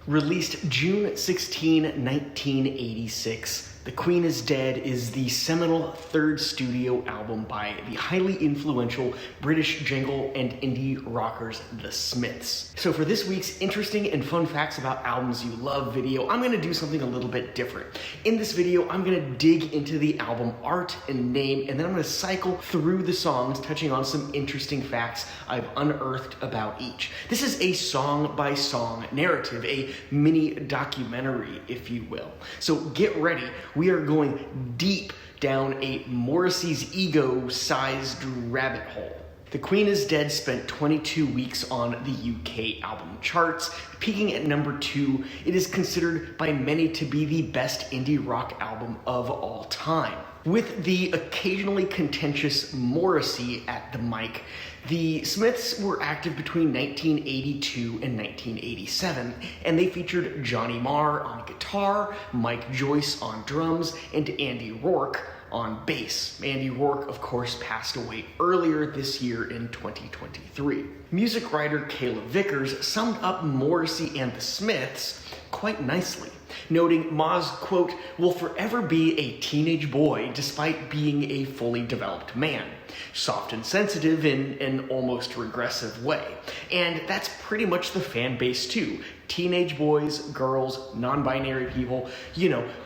Released June 16, 1986, The Queen is Dead is the seminal third studio album by the highly influential British jangle and indie rockers The Smiths. So for this week's interesting and fun facts about albums you love video, I'm going to do something a little bit different. In this video, I'm going to dig into the album art and name, and then I'm going to cycle through the songs, touching on some interesting facts I've unearthed about each. This is a song-by-song narrative, a mini documentary, if you will. So get ready. We are going deep down a Morrissey's ego-sized rabbit hole. The Queen is Dead spent 22 weeks on the UK album charts, peaking at number 2. It is considered by many to be the best indie rock album of all time. With the occasionally contentious Morrissey at the mic, the Smiths were active between 1982 and 1987, and they featured Johnny Marr on guitar, Mike Joyce on drums, and Andy Rourke on bass. Andy Rourke, of course, passed away earlier this year in 2023. Music writer Kayla Vickers summed up Morrissey and the Smiths quite nicely, noting Ma's, quote, will forever be a teenage boy despite being a fully developed man. Soft and sensitive in an almost regressive way. And that's pretty much the fan base too. Teenage boys, girls, non-binary people,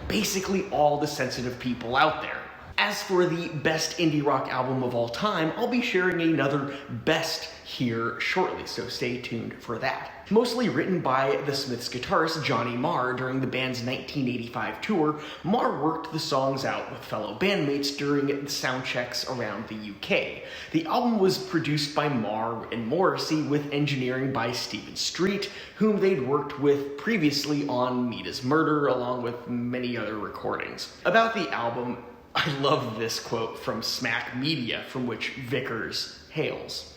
basically all the sensitive people out there. As for the best indie rock album of all time, I'll be sharing another best here shortly, so stay tuned for that. Mostly written by the Smiths guitarist Johnny Marr during the band's 1985 tour, Marr worked the songs out with fellow bandmates during the sound checks around the UK. The album was produced by Marr and Morrissey with engineering by Stephen Street, whom they'd worked with previously on Meet His Murder, along with many other recordings. About the album, I love this quote from Smack Media, from which Vickers hails.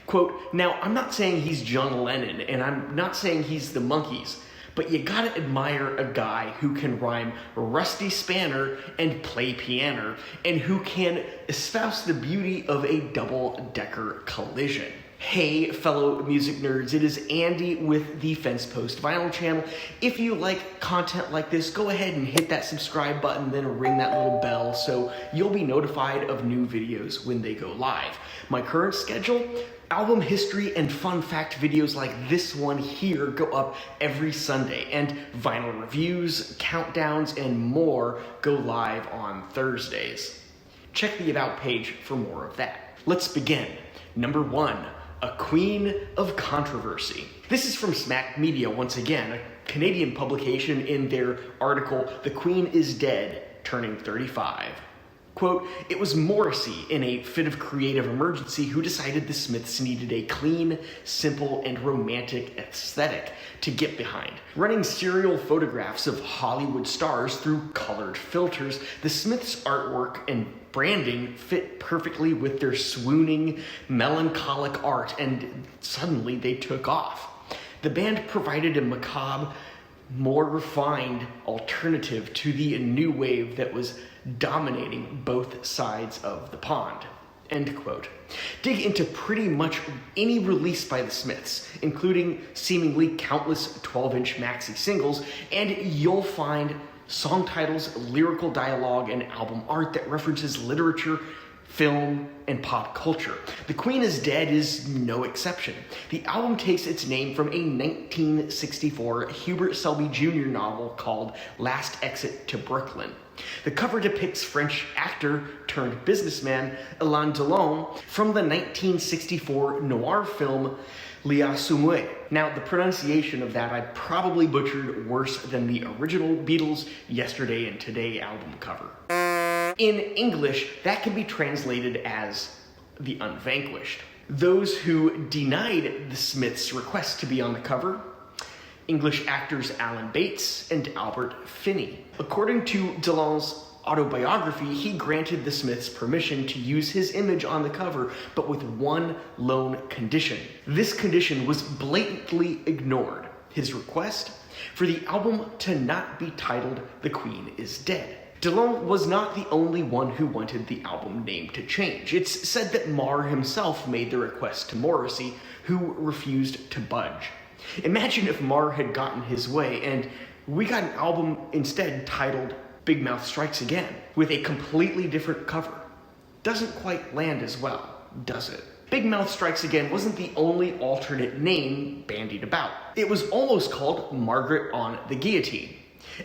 Quote, now, I'm not saying he's John Lennon, and I'm not saying he's the Monkees, but you gotta admire a guy who can rhyme rusty spanner and play piano, and who can espouse the beauty of a double-decker collision. Hey, fellow music nerds, it is Andy with the FENSEPOST vinyl channel. If you like content like this, go ahead and hit that subscribe button, then ring that little bell so you'll be notified of new videos when they go live. My current schedule, album history and fun fact videos like this one here go up every Sunday, and vinyl reviews, countdowns, and more go live on Thursdays. Check the About page for more of that. Let's begin. Number 1. A Queen of Controversy. This is from Smack Media once again, a Canadian publication, in their article, The Queen is Dead, Turning 35. Quote, it was Morrissey, in a fit of creative emergency, who decided the Smiths needed a clean, simple, and romantic aesthetic to get behind. Running serial photographs of Hollywood stars through colored filters, the Smiths' artwork and branding fit perfectly with their swooning, melancholic art, and suddenly they took off. The band provided a macabre, more refined alternative to the new wave that was dominating both sides of the pond. End quote. Dig into pretty much any release by the Smiths, including seemingly countless 12-inch maxi singles, and you'll find song titles, lyrical dialogue, and album art that references literature, film, and pop culture. The Queen is Dead is no exception. The album takes its name from a 1964 Hubert Selby Jr. novel called Last Exit to Brooklyn. The cover depicts French actor turned businessman Alain Delon from the 1964 noir film L'Assommé. Now, the pronunciation of that I probably butchered worse than the original Beatles' Yesterday and Today album cover. In English, that can be translated as The Unvanquished. Those who denied the Smiths' request to be on the cover, English actors Alan Bates and Albert Finney. According to Delon's autobiography, he granted the Smiths permission to use his image on the cover, but with one lone condition. This condition was blatantly ignored. His request for the album to not be titled The Queen is Dead. Delon was not the only one who wanted the album name to change. It's said that Marr himself made the request to Morrissey, who refused to budge. Imagine if Marr had gotten his way and we got an album instead titled Big Mouth Strikes Again, with a completely different cover. Doesn't quite land as well, does it? Big Mouth Strikes Again wasn't the only alternate name bandied about. It was almost called Margaret on the Guillotine.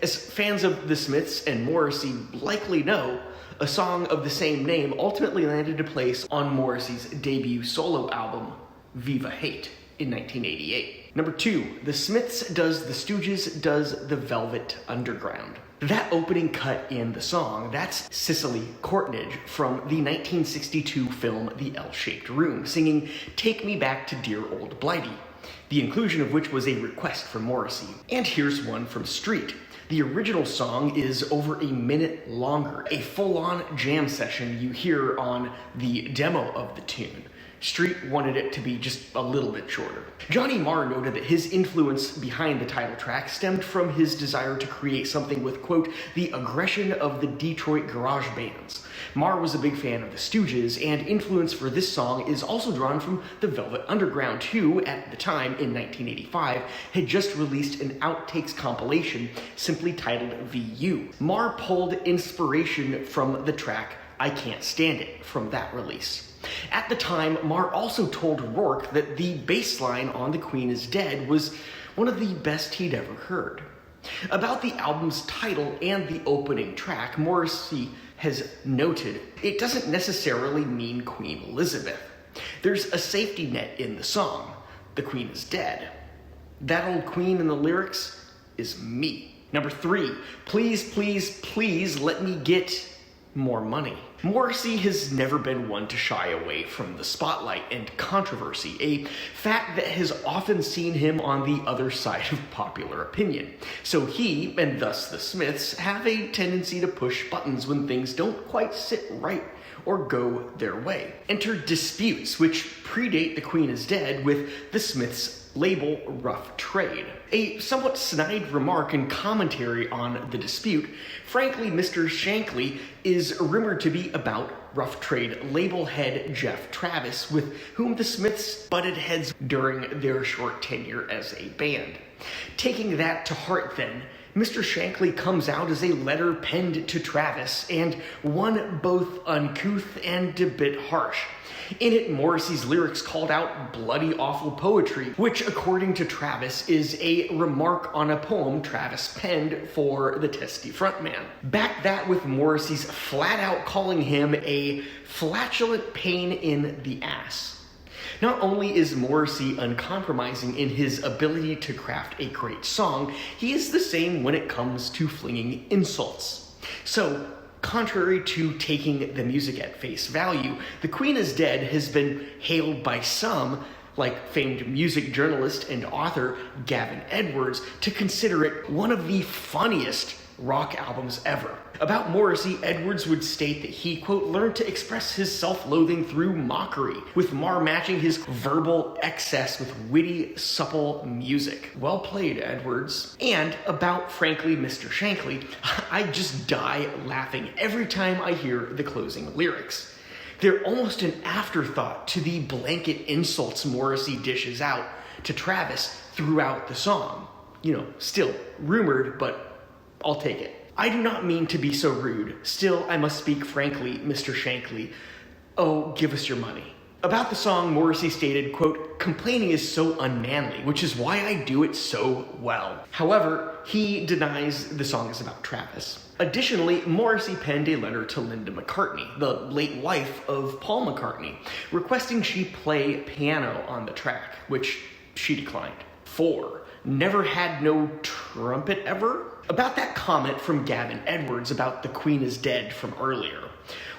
As fans of the Smiths and Morrissey likely know, a song of the same name ultimately landed a place on Morrissey's debut solo album, Viva Hate, in 1988. Number 2, the Smiths does the Stooges does the Velvet Underground. That opening cut in the song, that's Cicely Courtnidge from the 1962 film The L-Shaped Room, singing Take Me Back to Dear Old Blighty, the inclusion of which was a request from Morrissey. And here's one from Street. The original song is over a minute longer, a full-on jam session you hear on the demo of the tune. Street wanted it to be just a little bit shorter. Johnny Marr noted that his influence behind the title track stemmed from his desire to create something with, quote, the aggression of the Detroit garage bands. Marr was a big fan of the Stooges, and influence for this song is also drawn from the Velvet Underground, who, at the time, in 1985, had just released an outtakes compilation simply titled VU. Marr pulled inspiration from the track I Can't Stand It from that release. At the time, Marr also told Rourke that the bass line on The Queen is Dead was one of the best he'd ever heard. About the album's title and the opening track, Morrissey has noted, it doesn't necessarily mean Queen Elizabeth. There's a safety net in the song. The Queen is dead. That old queen in the lyrics is me. Number 3, please, please, please let me get more money. Morrissey has never been one to shy away from the spotlight and controversy, a fact that has often seen him on the other side of popular opinion. So he, and thus the Smiths, have a tendency to push buttons when things don't quite sit right or go their way. Enter disputes, which predate The Queen is Dead with the Smiths' label Rough Trade. A somewhat snide remark and commentary on the dispute, frankly, Mr. Shankly is rumored to be about Rough Trade label head Jeff Travis, with whom the Smiths butted heads during their short tenure as a band. Taking that to heart then, Mr. Shankly comes out as a letter penned to Travis, and one both uncouth and a bit harsh. In it, Morrissey's lyrics called out bloody awful poetry, which, according to Travis, is a remark on a poem Travis penned for the Testy frontman. Back that with Morrissey's flat out calling him a flatulent pain in the ass. Not only is Morrissey uncompromising in his ability to craft a great song, he is the same when it comes to flinging insults. So, contrary to taking the music at face value, The Queen is Dead has been hailed by some, like famed music journalist and author Gavin Edwards, to consider it one of the funniest rock albums ever. About Morrissey, Edwards would state that he, quote, learned to express his self-loathing through mockery, with Marr matching his verbal excess with witty, supple music. Well played, Edwards. And about, frankly, Mr. Shankly, I just die laughing every time I hear the closing lyrics. They're almost an afterthought to the blanket insults Morrissey dishes out to Travis throughout the song. You know, still rumored, but I'll take it. I do not mean to be so rude. Still, I must speak frankly, Mr. Shankly. Oh, give us your money. About the song, Morrissey stated, quote, complaining is so unmanly, which is why I do it so well. However, he denies the song is about Travis. Additionally, Morrissey penned a letter to Linda McCartney, the late wife of Paul McCartney, requesting she play piano on the track, which she declined. 4. Never had no trumpet ever? About that comment from Gavin Edwards about The Queen is Dead from earlier.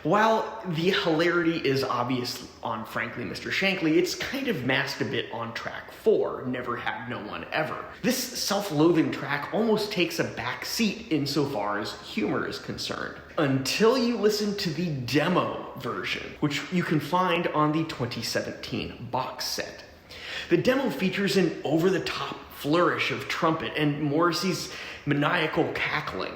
While the hilarity is obvious on, frankly, Mr. Shankly, it's kind of masked a bit on track 4, Never Had No One Ever. This self-loathing track almost takes a back seat insofar as humor is concerned, until you listen to the demo version, which you can find on the 2017 box set. The demo features an over-the-top flourish of trumpet and Morrissey's maniacal cackling.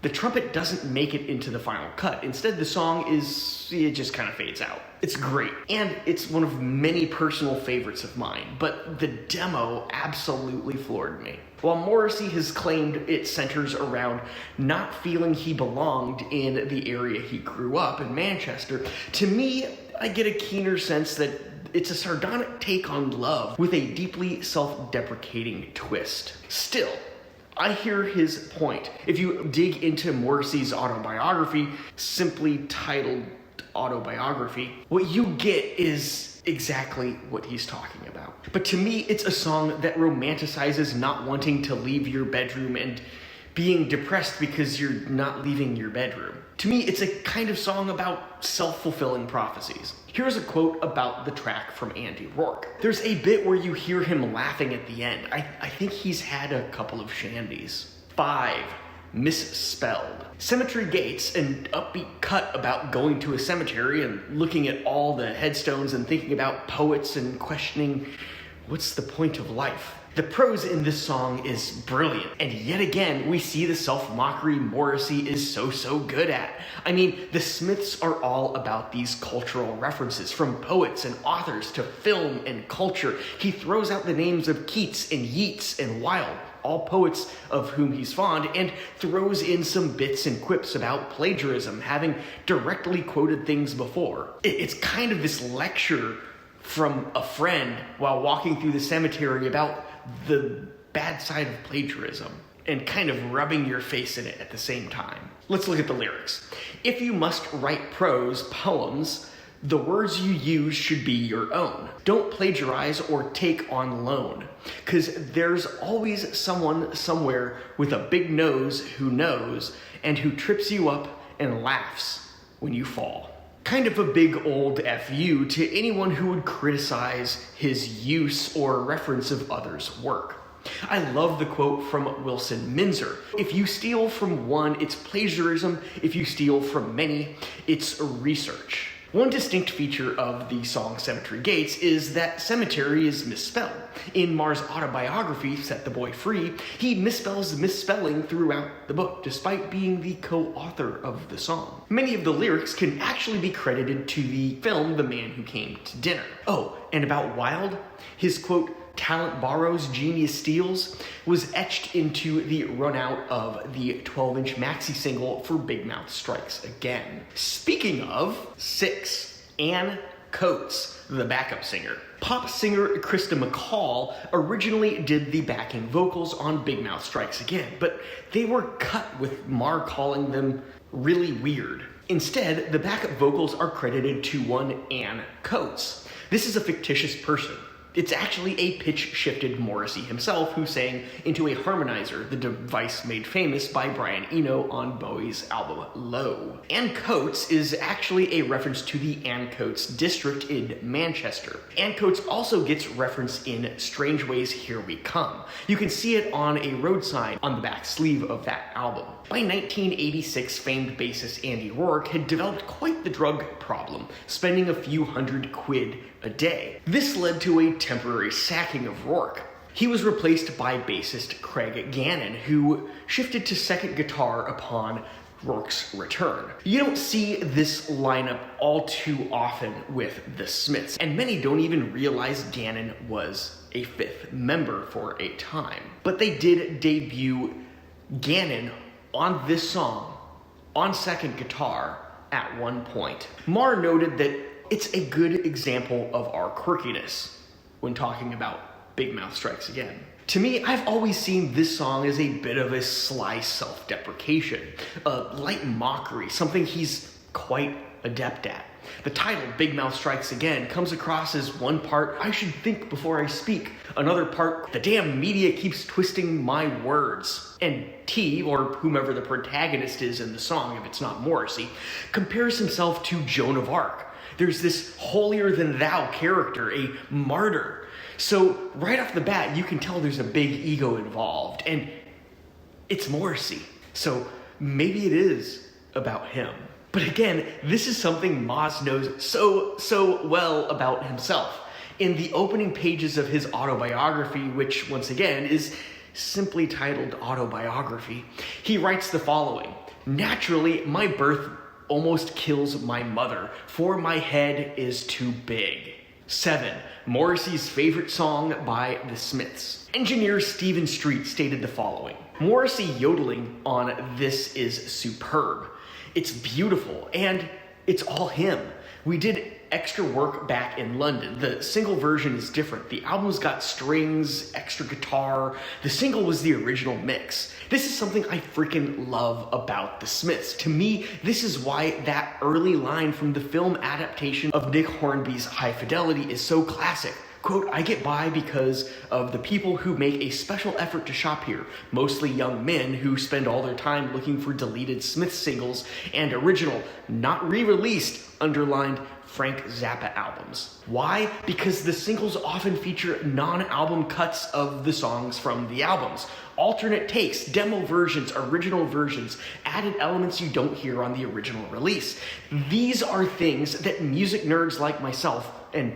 The trumpet doesn't make it into the final cut. Instead, the song it just kind of fades out. It's great, and it's one of many personal favorites of mine, but the demo absolutely floored me. While Morrissey has claimed it centers around not feeling he belonged in the area he grew up in Manchester, to me, I get a keener sense that it's a sardonic take on love with a deeply self-deprecating twist. Still, I hear his point. If you dig into Morrissey's autobiography, simply titled Autobiography, what you get is exactly what he's talking about. But to me, it's a song that romanticizes not wanting to leave your bedroom and being depressed because you're not leaving your bedroom. To me, it's a kind of song about self-fulfilling prophecies. Here's a quote about the track from Andy Rourke. There's a bit where you hear him laughing at the end. I think he's had a couple of shandies. 5. Misspelled. Cemetery Gates, an upbeat cut about going to a cemetery and looking at all the headstones and thinking about poets and questioning, what's the point of life? The prose in this song is brilliant, and yet again, we see the self-mockery Morrissey is so good at. I mean, the Smiths are all about these cultural references, from poets and authors to film and culture. He throws out the names of Keats and Yeats and Wilde, all poets of whom he's fond, and throws in some bits and quips about plagiarism, having directly quoted things before. It's kind of this lecture from a friend while walking through the cemetery about the bad side of plagiarism and kind of rubbing your face in it at the same time. Let's look at the lyrics. If you must write prose, poems, the words you use should be your own. Don't plagiarize or take on loan, because there's always someone somewhere with a big nose who knows and who trips you up and laughs when you fall. Kind of a big old FU to anyone who would criticize his use or reference of others' work. I love the quote from Wilson Minzer. If you steal from one, it's plagiarism. If you steal from many, it's research. One distinct feature of the song Cemetery Gates is that cemetery is misspelled. In Marr's autobiography, Set the Boy Free, he misspells misspelling throughout the book, despite being the co-author of the song. Many of the lyrics can actually be credited to the film The Man Who Came to Dinner. Oh, and about Wilde, his quote, "Talent borrows, genius steals," was etched into the runout of the 12-inch maxi single for Big Mouth Strikes Again. Speaking of, 6. Ann Coates, the backup singer. Pop singer Krista McCall originally did the backing vocals on Big Mouth Strikes Again, but they were cut with Marr calling them really weird. Instead, the backup vocals are credited to one Ann Coates. This is a fictitious person. It's actually a pitch-shifted Morrissey himself who sang into a harmonizer, the device made famous by Brian Eno on Bowie's album Low. Ann Coates is actually a reference to the Ann Coates district in Manchester. Ann Coates also gets referenced in Strange Ways Here We Come. You can see it on a road sign on the back sleeve of that album. By 1986, famed bassist Andy Rourke had developed quite the drug problem, spending a few $100 a day. This led to a temporary sacking of Rourke. He was replaced by bassist Craig Gannon, who shifted to second guitar upon Rourke's return. You don't see this lineup all too often with the Smiths, and many don't even realize Gannon was a fifth member for a time. But they did debut Gannon on this song on second guitar at one point. Marr noted that it's a good example of our quirkiness when talking about Big Mouth Strikes Again. To me, I've always seen this song as a bit of a sly self-deprecation, a light mockery, something he's quite adept at. The title, Big Mouth Strikes Again, comes across as one part, I should think before I speak. Another part, the damn media keeps twisting my words. And T, or whomever the protagonist is in the song, if it's not Morrissey, compares himself to Joan of Arc. There's this holier-than-thou character, a martyr. So right off the bat, you can tell there's a big ego involved, and it's Morrissey. So maybe it is about him. But again, this is something Moz knows so well about himself. In the opening pages of his autobiography, which once again is simply titled autobiography, he writes the following: "Naturally, my birth almost kills my mother, for my head is too big." 7. Morrissey's favorite song by the Smiths. Engineer Stephen Street stated the following: "Morrissey yodeling on This is superb. It's beautiful, and it's all him. We did extra work back in London. The single version is different. The album's got strings, extra guitar. The single was the original mix. This is something I freaking love about the Smiths. To me, this is why that early line from the film adaptation of Nick Hornby's High Fidelity is so classic. Quote, I get by because of the people who make a special effort to shop here, mostly young men who spend all their time looking for deleted Smith singles and original, not re-released, underlined Frank Zappa albums. Why? Because the singles often feature non-album cuts of the songs from the albums. Alternate takes, demo versions, original versions, added elements you don't hear on the original release. These are things that music nerds like myself, and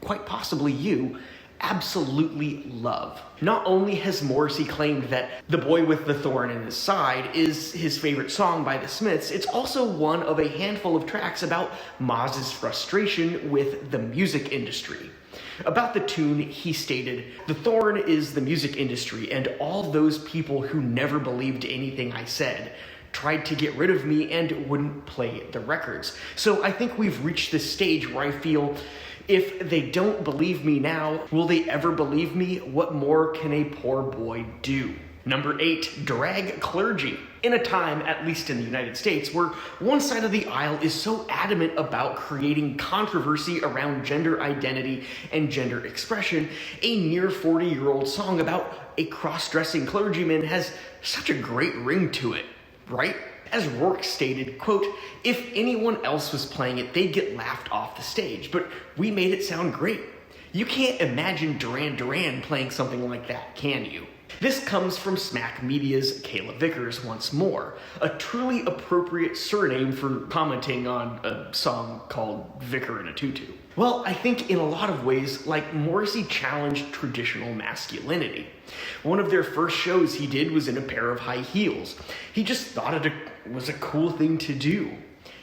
quite possibly you, absolutely love. Not only has Morrissey claimed that The Boy with the Thorn in His Side is his favorite song by the Smiths, it's also one of a handful of tracks about Maz's frustration with the music industry. About the tune, he stated, "The thorn is the music industry and all those people who never believed anything I said, tried to get rid of me and wouldn't play the records." So I think we've reached this stage where I feel, if they don't believe me now, will they ever believe me? What more can a poor boy do? Number 8, drag clergy. In a time, at least in the United States, where one side of the aisle is so adamant about creating controversy around gender identity and gender expression, a near 40-year-old song about a cross-dressing clergyman has such a great ring to it, right? As Rourke stated, quote, "If anyone else was playing it, they'd get laughed off the stage, but we made it sound great." You can't imagine Duran Duran playing something like that, can you? This comes from Smack Media's Kayla Vickers once more, a truly appropriate surname for commenting on a song called Vicar in a Tutu. Well, I think in a lot of ways, like, Morrissey challenged traditional masculinity. One of their first shows he did was in a pair of high heels. He just thought it was a cool thing to do.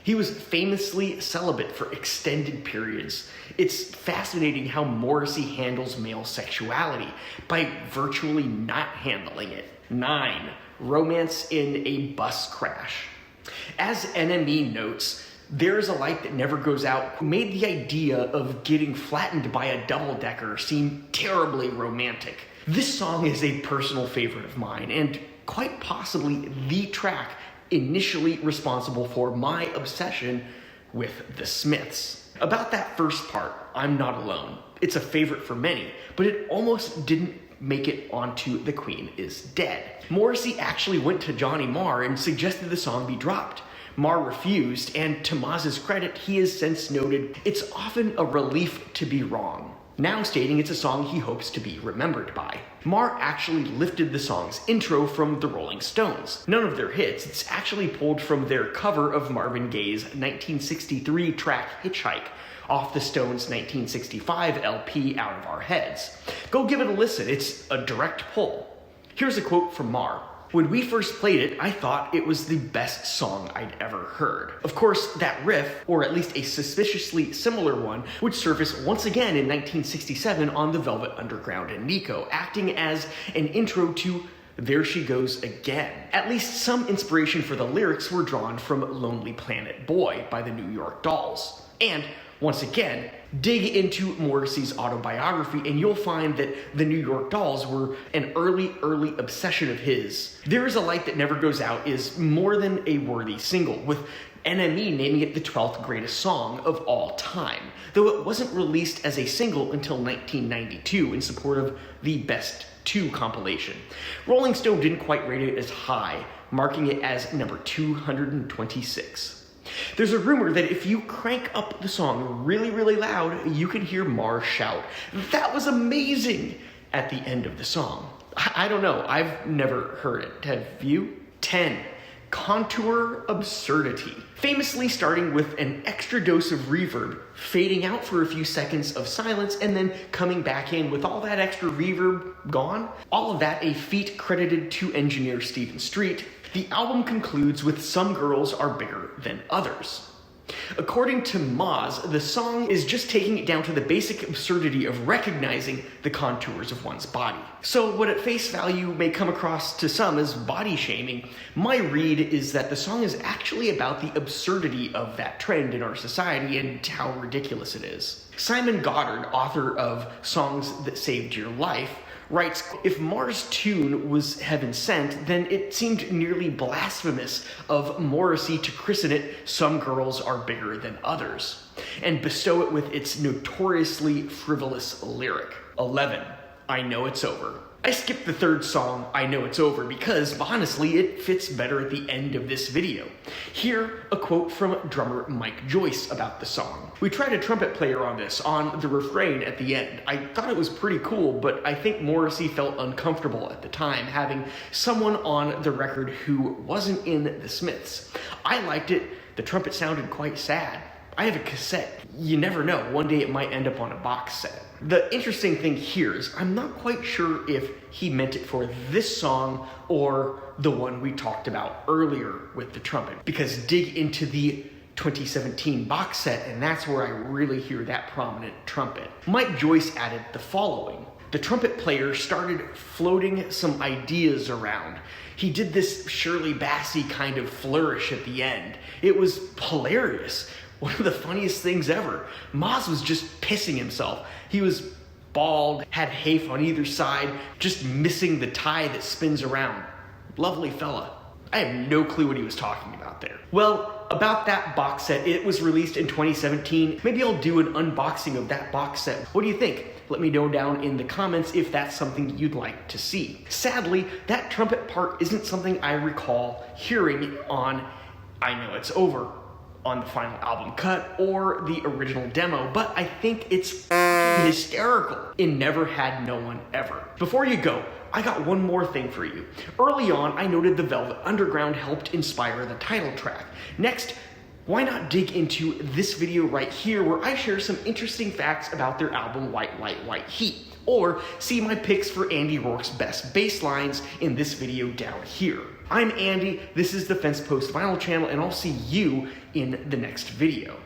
He was famously celibate for extended periods. It's fascinating how Morrissey handles male sexuality by virtually not handling it. 9. Romance in a bus crash. As NME notes, "There's a Light That Never Goes Out" made the idea of getting flattened by a double-decker seem terribly romantic. This song is a personal favorite of mine, and quite possibly the track initially responsible for my obsession with the Smiths. About that first part, I'm Not Alone. It's a favorite for many, but it almost didn't make it onto The Queen Is Dead. Morrissey actually went to Johnny Marr and suggested the song be dropped. Marr refused, and to Maz's credit, he has since noted, "It's often a relief to be wrong," now stating it's a song he hopes to be remembered by. Marr actually lifted the song's intro from the Rolling Stones. None of their hits, it's actually pulled from their cover of Marvin Gaye's 1963 track Hitchhike, off the Stones' 1965 LP Out of Our Heads. Go give it a listen, it's a direct pull. Here's a quote from Marr. "When we first played it, I thought it was the best song I'd ever heard." Of course, that riff, or at least a suspiciously similar one, would surface once again in 1967 on the Velvet Underground and Nico, acting as an intro to There She Goes Again. At least some inspiration for the lyrics were drawn from Lonely Planet Boy by the New York Dolls. And once again, dig into Morrissey's autobiography and you'll find that the New York Dolls were an early obsession of his. There Is a Light That Never Goes Out is more than a worthy single, with NME naming it the 12th greatest song of all time, though it wasn't released as a single until 1992 in support of the Best 2 compilation. Rolling Stone didn't quite rate it as high, marking it as number 226. There's a rumor that if you crank up the song really loud, you can hear Marr shout, "That was amazing!" at the end of the song. I don't know, I've never heard it. Have you? 10. Contour Absurdity. Famously starting with an extra dose of reverb, fading out for a few seconds of silence, and then coming back in with all that extra reverb gone. All of that a feat credited to engineer Stephen Street. The album concludes with Some Girls Are Bigger Than Others. According to Moz, the song is just taking it down to the basic absurdity of recognizing the contours of one's body. So what at face value may come across to some as body shaming, my read is that the song is actually about the absurdity of that trend in our society and how ridiculous it is. Simon Goddard, author of Songs That Saved Your Life, writes, if Mars' tune was heaven sent, then it seemed nearly blasphemous of Morrissey to christen it Some Girls Are Bigger Than Others, and bestow it with its notoriously frivolous lyric. 11. I Know It's Over. I skipped the third song, I Know It's Over, because honestly it fits better at the end of this video. Here, a quote from drummer Mike Joyce about the song. We tried a trumpet player on this, on the refrain at the end. I thought it was pretty cool, but I think Morrissey felt uncomfortable at the time having someone on the record who wasn't in the Smiths. I liked it, the trumpet sounded quite sad. I have a cassette. You never know, one day it might end up on a box set. The interesting thing here is I'm not quite sure if he meant it for this song or the one we talked about earlier with the trumpet, because dig into the 2017 box set and that's where I really hear that prominent trumpet. Mike Joyce added the following. The trumpet player started floating some ideas around. He did this Shirley Bassey kind of flourish at the end. It was hilarious. One of the funniest things ever. Moz was just pissing himself. He was bald, had haif on either side, just missing the tie that spins around. Lovely fella. I have no clue what he was talking about there. Well, about that box set, it was released in 2017. Maybe I'll do an unboxing of that box set. What do you think? Let me know down in the comments if that's something you'd like to see. Sadly, that trumpet part isn't something I recall hearing on I Know It's Over, on the final album cut or the original demo, but I think it's hysterical in Never Had No One Ever. Before you go, I got one more thing for you. Early on, I noted the Velvet Underground helped inspire the title track. Next, why not dig into this video right here where I share some interesting facts about their album White Light, White Heat, or see my picks for Andy Rourke's best bass lines in this video down here. I'm Andy, this is the FENSEPOST Vinyl channel, and I'll see you in the next video.